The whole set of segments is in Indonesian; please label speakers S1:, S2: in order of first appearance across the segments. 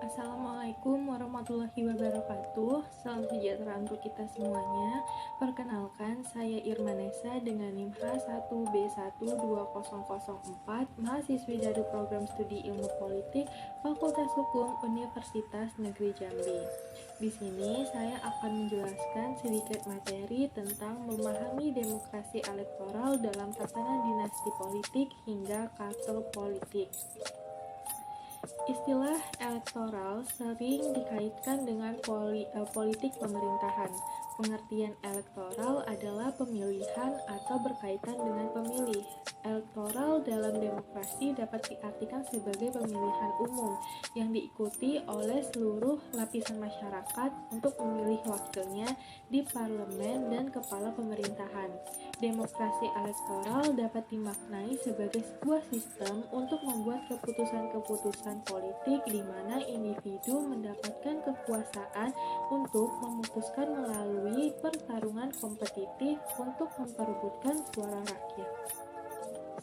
S1: Assalamualaikum warahmatullahi wabarakatuh. Salam sejahtera untuk kita semuanya. Perkenalkan, saya Irmanesa dengan NIM H1B12004, mahasiswi dari program studi Ilmu Politik Fakultas Hukum Universitas Negeri Jambi. Di sini saya akan menjelaskan sedikit materi tentang memahami demokrasi elektoral dalam tatanan dinasti politik hingga kartel politik. Istilah elektoral sering dikaitkan dengan politik pemerintahan. Pengertian elektoral adalah pemilihan atau berkaitan dengan pemilih. Elektoral dalam demokrasi dapat diartikan sebagai pemilihan umum yang diikuti oleh seluruh lapisan masyarakat untuk memilih wakilnya di parlemen dan kepala pemerintahan. Demokrasi elektoral dapat dimaknai sebagai sebuah sistem untuk membuat keputusan-keputusan politik di mana individu mendapatkan kekuasaan untuk memutuskan melalui pertarungan kompetitif untuk memperebutkan suara rakyat.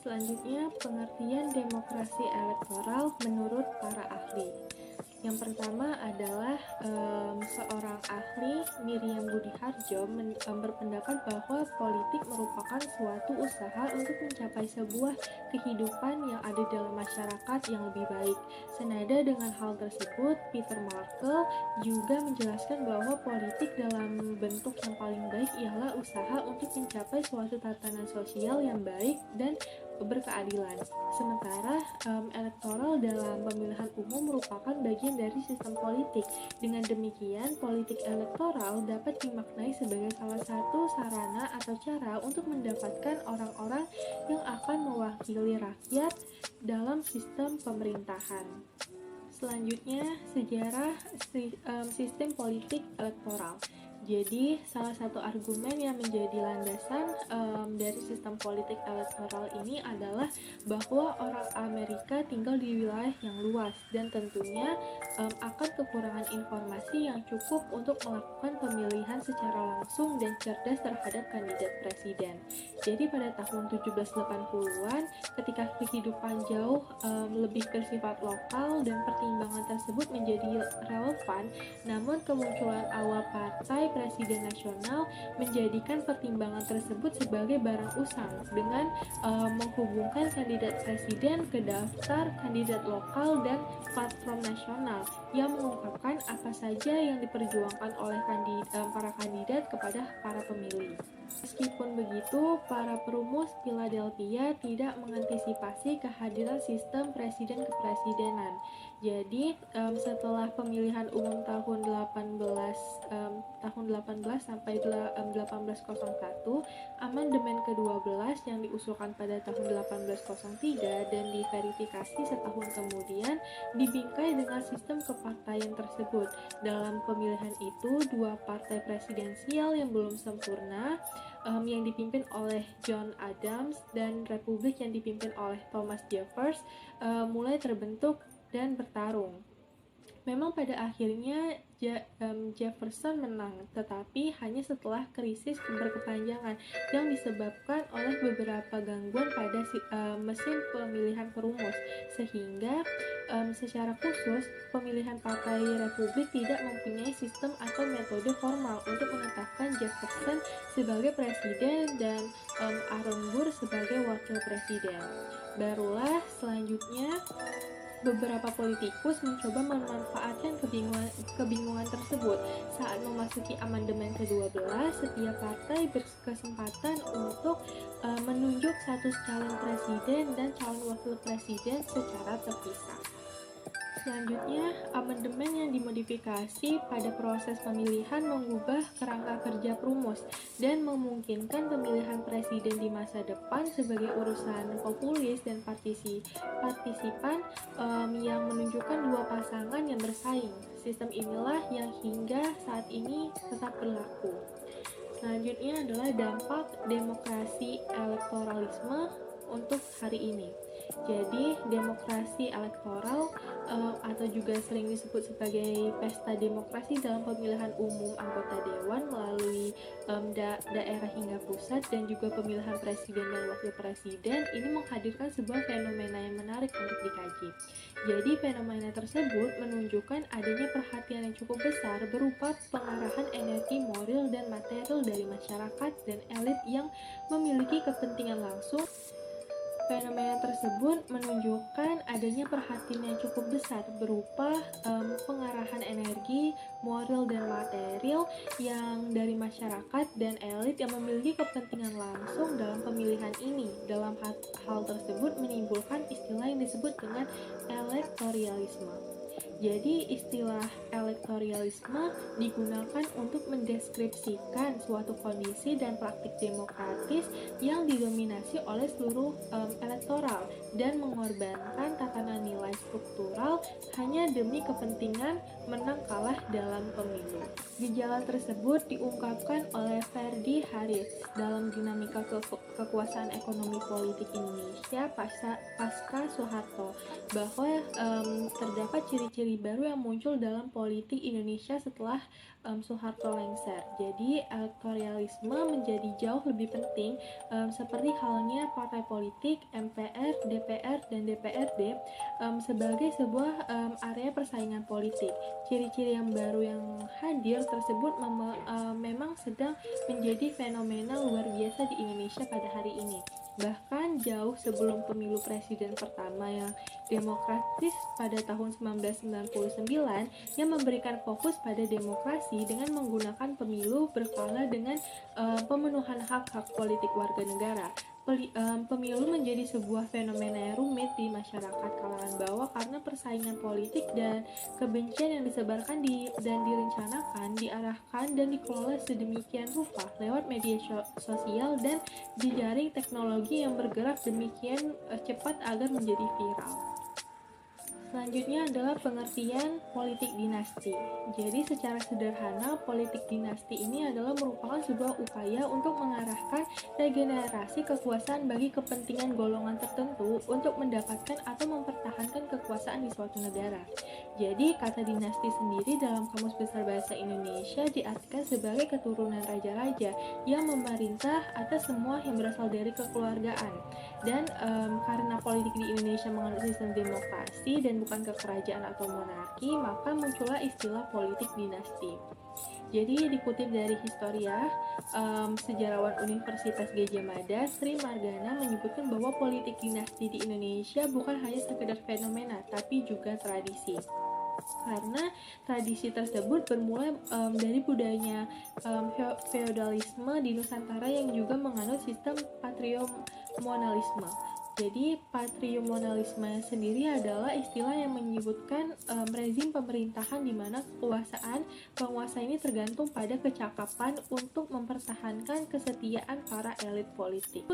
S1: Selanjutnya, pengertian demokrasi elektoral menurut para ahli. Yang pertama adalah seorang ahli, Miriam Budiharjo, berpendapat bahwa politik merupakan suatu usaha untuk mencapai sebuah kehidupan yang ada dalam masyarakat yang lebih baik. Senada dengan hal tersebut, Peter Markle juga menjelaskan bahwa politik dalam bentuk yang paling baik ialah usaha untuk mencapai suatu tatanan sosial yang baik dan berkeadilan. Sementara elektoral dalam pemilihan umum merupakan bagian dari sistem politik. Dengan demikian, politik elektoral dapat dimaknai sebagai salah satu sarana atau cara untuk mendapatkan orang-orang yang akan mewakili rakyat dalam sistem pemerintahan. Selanjutnya, sejarah sistem politik elektoral. Jadi, salah satu argumen yang menjadi landasan dari sistem politik elektoral ini adalah bahwa orang Amerika tinggal di wilayah yang luas dan tentunya akan kekurangan informasi yang cukup untuk melakukan pemilihan secara langsung dan cerdas terhadap kandidat presiden. Jadi, pada tahun 1780-an, ketika kehidupan jauh lebih bersifat lokal dan pertimbangan tersebut menjadi relevan, namun kemunculan awal partai Presiden Nasional menjadikan pertimbangan tersebut sebagai barang usang dengan menghubungkan kandidat presiden ke daftar kandidat lokal dan platform nasional yang mengungkapkan apa saja yang diperjuangkan oleh para kandidat kepada para pemilih. Meskipun begitu, para perumus Philadelphia tidak mengantisipasi kehadiran sistem presiden kepresidenan. Jadi, setelah pemilihan umum tahun 18 sampai 1801, amandemen ke-12 yang diusulkan pada tahun 1803 dan diverifikasi setahun kemudian dibingkai dengan sistem kepartaian tersebut. Dalam pemilihan itu, dua partai presidensial yang belum sempurna yang dipimpin oleh John Adams dan Republik yang dipimpin oleh Thomas Jefferson mulai terbentuk dan bertarung. Memang pada akhirnya Jefferson menang, tetapi hanya setelah krisis berkepanjangan yang disebabkan oleh beberapa gangguan pada mesin pemilihan perumus, sehingga secara khusus pemilihan Partai Republik tidak mempunyai sistem atau metode formal untuk menetapkan Jefferson sebagai presiden dan Aaron Burr sebagai wakil presiden. Barulah selanjutnya beberapa politikus mencoba memanfaatkan kebingungan tersebut. Saat memasuki amandemen ke-12, setiap partai berkesempatan untuk menunjuk satu calon presiden dan calon wakil presiden secara terpisah. Selanjutnya, amandemen yang dimodifikasi pada proses pemilihan mengubah kerangka kerja perumus dan memungkinkan pemilihan presiden di masa depan sebagai urusan populis dan partisipan yang menunjukkan dua pasangan yang bersaing. Sistem inilah yang hingga saat ini tetap berlaku. Selanjutnya adalah dampak demokrasi elektoralisme untuk hari ini. Jadi, demokrasi elektoral atau juga sering disebut sebagai pesta demokrasi dalam pemilihan umum anggota dewan melalui daerah hingga pusat, dan juga pemilihan presiden dan wakil presiden, ini menghadirkan sebuah fenomena yang menarik untuk dikaji. Jadi fenomena tersebut menunjukkan adanya perhatian yang cukup besar berupa pengarahan energi moral dan material dari masyarakat dan elit yang memiliki kepentingan langsung. Fenomena tersebut menunjukkan adanya perhatian yang cukup besar berupa pengarahan energi, moral, dan material yang dari masyarakat dan elit yang memiliki kepentingan langsung dalam pemilihan ini. Dalam hal tersebut menimbulkan istilah yang disebut dengan elektorialisme. Jadi istilah elektorialisme digunakan untuk mendeskripsikan suatu kondisi dan praktik demokratis yang didominasi oleh seluruh elektoral dan mengorbankan tatanan nilai struktural hanya demi kepentingan menang kalah dalam pemilu. Gejala tersebut diungkapkan oleh Ferdi Haris dalam dinamika kekuasaan ekonomi politik Indonesia pasca Soeharto, bahwa terdapat ciri-ciri baru yang muncul dalam politik Indonesia setelah Soeharto lengser. Jadi elektorialisme menjadi jauh lebih penting, seperti halnya partai politik, MPR, DPR, dan DPRD sebagai sebuah area persaingan politik. Ciri-ciri yang baru yang hadir tersebut memang sedang menjadi fenomena luar biasa di Indonesia pada hari ini. Bahkan jauh sebelum pemilu presiden pertama yang demokratis pada tahun 1999 yang memberikan fokus pada demokrasi dengan menggunakan pemilu berkala dengan pemenuhan hak-hak politik warga negara. Pemilu menjadi sebuah fenomena yang rumit di masyarakat kalangan bawah karena persaingan politik dan kebencian yang disebarkan dan direncanakan, diarahkan, dan dikelola sedemikian rupa lewat media sosial dan jejaring teknologi yang bergerak demikian cepat agar menjadi viral. Selanjutnya adalah pengertian politik dinasti. Jadi secara sederhana, politik dinasti ini adalah merupakan sebuah upaya untuk mengarahkan regenerasi kekuasaan bagi kepentingan golongan tertentu untuk mendapatkan atau mempertahankan kekuasaan di suatu negara. Jadi kata dinasti sendiri dalam Kamus Besar Bahasa Indonesia diartikan sebagai keturunan raja-raja yang memerintah atas semua yang berasal dari kekeluargaan. Dan karena politik di Indonesia menganut sistem demokrasi dan bukan kekerajaan atau monarki, maka muncullah istilah politik dinasti. Jadi dikutip dari Historia, sejarawan Universitas Gadjah Mada, Sri Margana menyebutkan bahwa politik dinasti di Indonesia bukan hanya sekedar fenomena, tapi juga tradisi. Karena tradisi tersebut bermula dari budayanya feodalisme di Nusantara yang juga menganut sistem patriomonalisme. Jadi patriomonalisme sendiri adalah istilah yang menyebutkan rezim pemerintahan di mana penguasa ini tergantung pada kecakapan untuk mempertahankan kesetiaan para elit politik.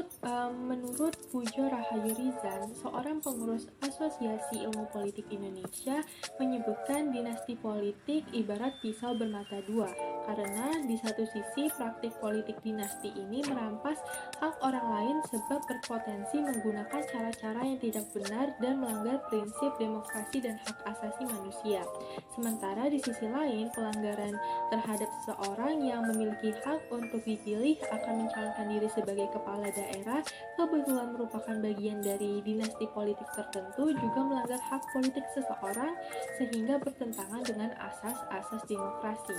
S1: Menurut Pujo Rahayu Rizan, seorang pengurus Asosiasi Ilmu Politik Indonesia, menyebutkan dinasti politik ibarat pisau bermata dua, karena di satu sisi praktik politik dinasti ini merampas hak orang lain sebab berpotensi menggunakan cara-cara yang tidak benar dan melanggar prinsip demokrasi dan hak asasi manusia. Sementara di sisi lain, pelanggaran terhadap seseorang yang memiliki hak untuk dipilih akan mencalonkan diri sebagai kepala daerah kebetulan merupakan bagian dari dinasti politik tertentu juga melanggar hak politik seseorang sehingga bertentangan dengan asas-asas demokrasi.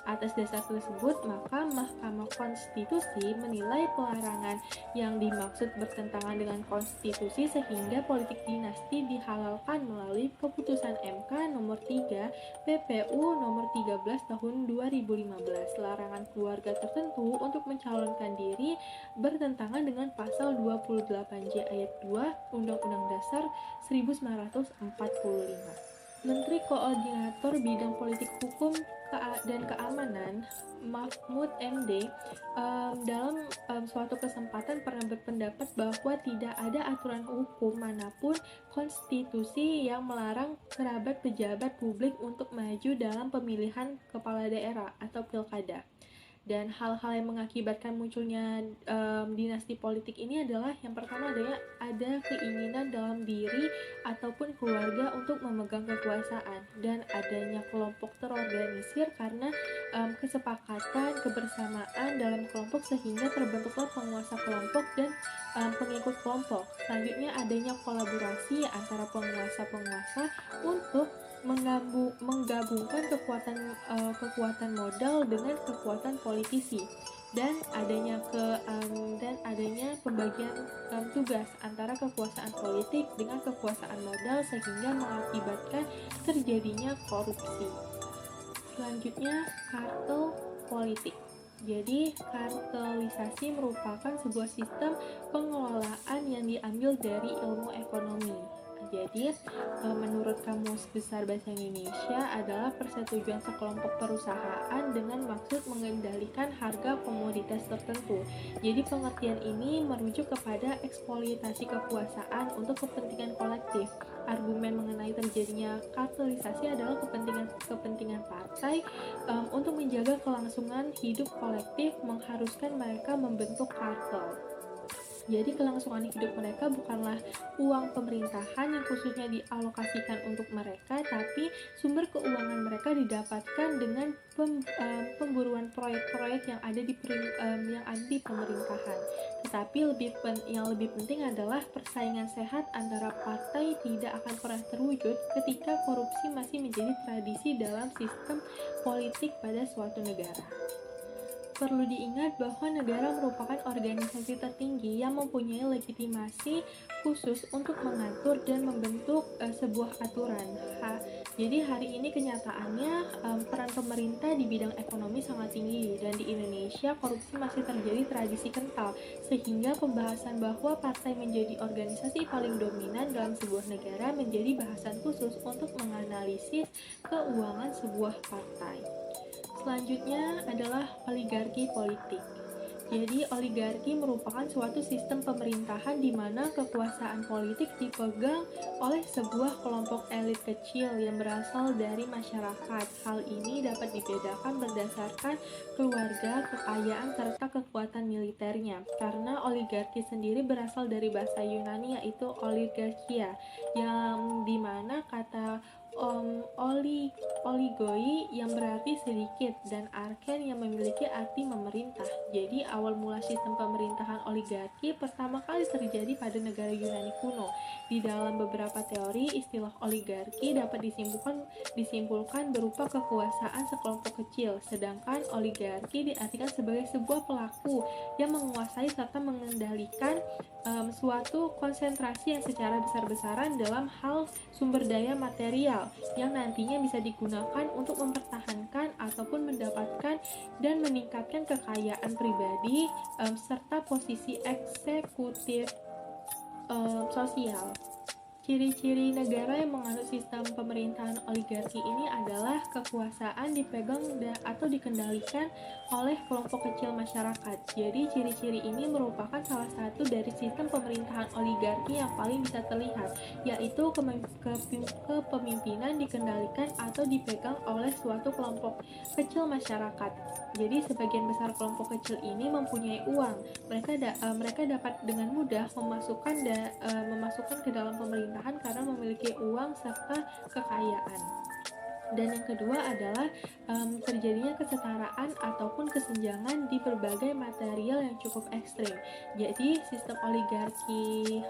S1: Atas dasar tersebut, maka Mahkamah Konstitusi menilai pelarangan yang dimaksud bertentangan dengan konstitusi sehingga politik dinasti dihalalkan melalui keputusan MK nomor 3 PPU nomor 13 tahun 2015. Larangan keluarga tertentu untuk mencalonkan diri bertentangan dengan pasal 28J ayat 2 Undang-Undang Dasar 1945. Menteri Koordinator Bidang Politik Hukum dan Keamanan Mahfud MD dalam suatu kesempatan pernah berpendapat bahwa tidak ada aturan hukum manapun konstitusi yang melarang kerabat pejabat publik untuk maju dalam pemilihan kepala daerah atau pilkada. Dan hal-hal yang mengakibatkan munculnya dinasti politik ini adalah yang pertama adanya ada keinginan dalam diri ataupun keluarga untuk memegang kekuasaan, dan adanya kelompok terorganisir karena kesepakatan kebersamaan dalam kelompok sehingga terbentuklah penguasa kelompok dan pengikut kelompok. Selanjutnya adanya kolaborasi antara penguasa-penguasa untuk menggabungkan kekuatan modal dengan kekuatan politisi, dan adanya pembagian tugas antara kekuasaan politik dengan kekuasaan modal sehingga mengakibatkan terjadinya korupsi. Selanjutnya, kartel politik. Jadi, kartelisasi merupakan sebuah sistem pengelolaan yang diambil dari ilmu ekonomi. Jadi, menurut Kamus Besar Bahasa Indonesia adalah persetujuan sekelompok perusahaan dengan maksud mengendalikan harga komoditas tertentu. Jadi, pengertian ini merujuk kepada eksploitasi kekuasaan untuk kepentingan kolektif. Argumen mengenai terjadinya kartelisasi adalah kepentingan partai untuk menjaga kelangsungan hidup kolektif mengharuskan mereka membentuk kartel. Jadi kelangsungan hidup mereka bukanlah uang pemerintahan yang khususnya dialokasikan untuk mereka, tapi sumber keuangan mereka didapatkan dengan pemburuan proyek-proyek yang ada di pemerintahan. Tetapi yang lebih penting adalah persaingan sehat antara partai tidak akan pernah terwujud ketika korupsi masih menjadi tradisi dalam sistem politik pada suatu negara. Perlu diingat bahwa negara merupakan organisasi tertinggi yang mempunyai legitimasi khusus untuk mengatur dan membentuk sebuah aturan. Jadi hari ini kenyataannya peran pemerintah di bidang ekonomi sangat tinggi, dan di Indonesia korupsi masih terjadi tradisi kental, sehingga pembahasan bahwa partai menjadi organisasi paling dominan dalam sebuah negara menjadi bahasan khusus untuk menganalisis keuangan sebuah partai. Selanjutnya adalah oligarki politik. Jadi, oligarki merupakan suatu sistem pemerintahan di mana kekuasaan politik dipegang oleh sebuah kelompok elit kecil yang berasal dari masyarakat. Hal ini dapat dibedakan berdasarkan keluarga, kekayaan, serta kekuatan militernya. Karena oligarki sendiri berasal dari bahasa Yunani yaitu oligarkia, yang dimana kata oligoi yang berarti sedikit dan arken yang memiliki arti memerintah. Jadi awal mula sistem pemerintahan oligarki pertama kali terjadi pada negara Yunani kuno. Di dalam beberapa teori, istilah oligarki dapat disimpulkan berupa kekuasaan sekelompok kecil, sedangkan oligarki diartikan sebagai sebuah pelaku yang menguasai serta mengendalikan suatu konsentrasi yang secara besar-besaran dalam hal sumber daya material yang nantinya bisa digunakan untuk mempertahankan ataupun mendapatkan dan meningkatkan kekayaan pribadi serta posisi eksekutif sosial. Ciri-ciri negara yang menganut sistem pemerintahan oligarki ini adalah kekuasaan dipegang atau dikendalikan oleh kelompok kecil masyarakat. Jadi ciri-ciri ini merupakan salah satu dari sistem pemerintahan oligarki yang paling bisa terlihat, yaitu kepemimpinan dikendalikan atau dipegang oleh suatu kelompok kecil masyarakat. Jadi sebagian besar kelompok kecil ini mempunyai uang. Mereka dapat dengan mudah memasukkan ke dalam pemerintahan karena memiliki uang serta kekayaan. Dan yang kedua adalah terjadinya kesetaraan ataupun kesenjangan di berbagai material yang cukup ekstrim. Jadi sistem oligarki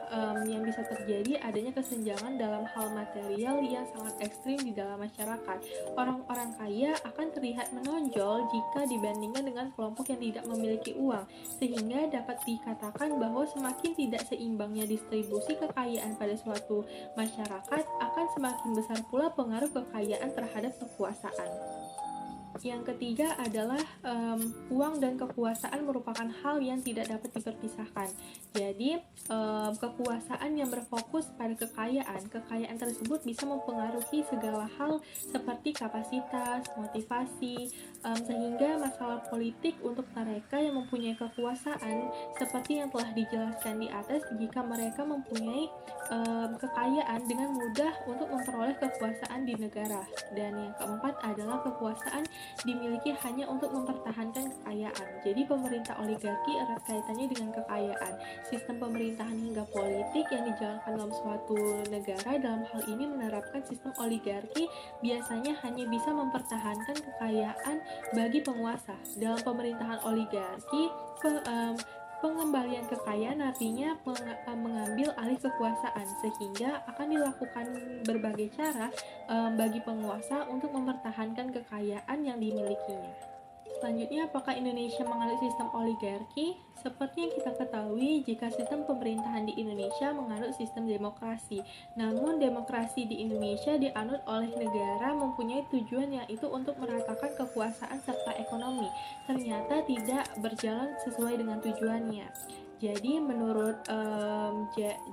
S1: yang bisa terjadi adanya kesenjangan dalam hal material yang sangat ekstrim di dalam masyarakat. Orang-orang kaya akan terlihat menonjol jika dibandingkan dengan kelompok yang tidak memiliki uang, sehingga dapat dikatakan bahwa semakin tidak seimbangnya distribusi kekayaan pada suatu masyarakat, akan semakin besar pula pengaruh kekayaan terhadap kekuasaan. Yang ketiga adalah uang dan kekuasaan merupakan hal yang tidak dapat diperpisahkan. Jadi kekuasaan yang berfokus pada kekayaan tersebut bisa mempengaruhi segala hal seperti kapasitas, motivasi, sehingga masalah politik untuk mereka yang mempunyai kekuasaan seperti yang telah dijelaskan di atas, jika mereka mempunyai kekayaan dengan mudah untuk memperoleh kekuasaan di negara. Dan yang keempat adalah kekuasaan dimiliki hanya untuk mempertahankan kekayaan. Jadi pemerintah oligarki erat kaitannya dengan kekayaan. Sistem pemerintahan hingga politik yang dijalankan dalam suatu negara dalam hal ini menerapkan sistem oligarki biasanya hanya bisa mempertahankan kekayaan bagi penguasa. Dalam pemerintahan oligarki, pengembalian kekayaan artinya mengambil alih kekuasaan, sehingga akan dilakukan berbagai cara bagi penguasa untuk mempertahankan kekayaan yang dimilikinya. Selanjutnya, apakah Indonesia menganut sistem oligarki? Seperti yang kita ketahui, jika sistem pemerintahan di Indonesia menganut sistem demokrasi. Namun, demokrasi di Indonesia dianut oleh negara mempunyai tujuan yaitu untuk meratakan kekuasaan serta ekonomi. Ternyata tidak berjalan sesuai dengan tujuannya. Jadi menurut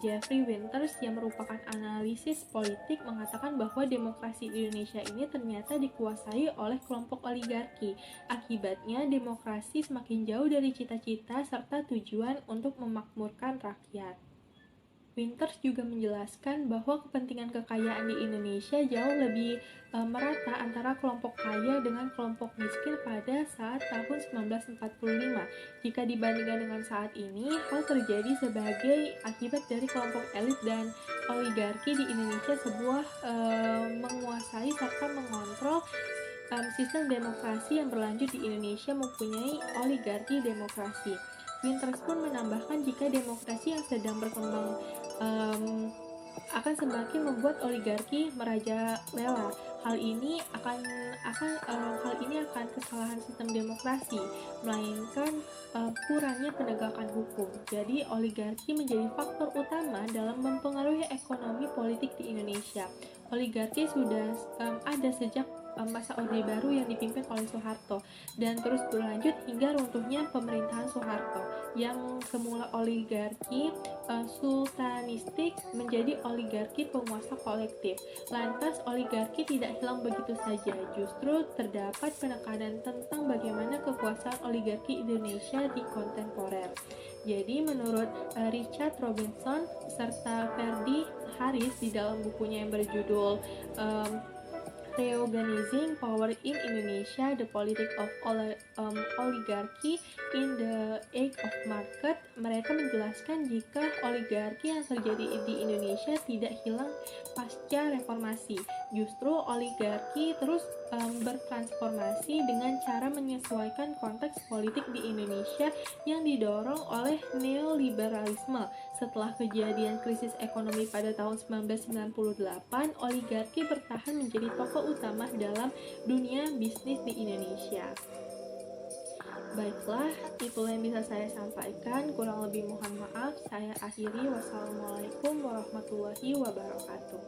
S1: Jeffrey Winters yang merupakan analisis politik mengatakan bahwa demokrasi di Indonesia ini ternyata dikuasai oleh kelompok oligarki. Akibatnya demokrasi semakin jauh dari cita-cita serta tujuan untuk memakmurkan rakyat. Winters juga menjelaskan bahwa kepentingan kekayaan di Indonesia jauh lebih merata antara kelompok kaya dengan kelompok miskin pada saat tahun 1945. Jika dibandingkan dengan saat ini, hal terjadi sebagai akibat dari kelompok elit dan oligarki di Indonesia sebuah menguasai serta mengontrol sistem demokrasi yang berlanjut di Indonesia mempunyai oligarki demokrasi. Winters pun menambahkan jika demokrasi yang sedang berkembang akan semakin membuat oligarki merajalela. Hal ini akan kesalahan sistem demokrasi, melainkan kurangnya penegakan hukum. Jadi oligarki menjadi faktor utama dalam mempengaruhi ekonomi politik di Indonesia. Oligarki sudah ada sejak masa Orde Baru yang dipimpin oleh Soeharto dan terus berlanjut hingga runtuhnya pemerintahan Soeharto yang semula oligarki sultanistik menjadi oligarki penguasa kolektif. Lantas oligarki tidak hilang begitu saja, justru terdapat penekanan tentang bagaimana kekuasaan oligarki Indonesia di kontemporer. Jadi menurut Richard Robinson serta Ferdi Haris di dalam bukunya yang berjudul Reorganizing Power in Indonesia, The Politics of Oligarchy in the Age of Market, mereka menjelaskan jika oligarki yang terjadi di Indonesia tidak hilang pasca reformasi. Justru oligarki terus bertransformasi dengan cara menyesuaikan konteks politik di Indonesia yang didorong oleh neoliberalisme. Setelah kejadian krisis ekonomi pada tahun 1998, oligarki bertahan menjadi tokoh utama dalam dunia bisnis di Indonesia. Baiklah, itulah yang bisa saya sampaikan. Kurang lebih mohon maaf. Saya akhiri. Wassalamualaikum warahmatullahi wabarakatuh.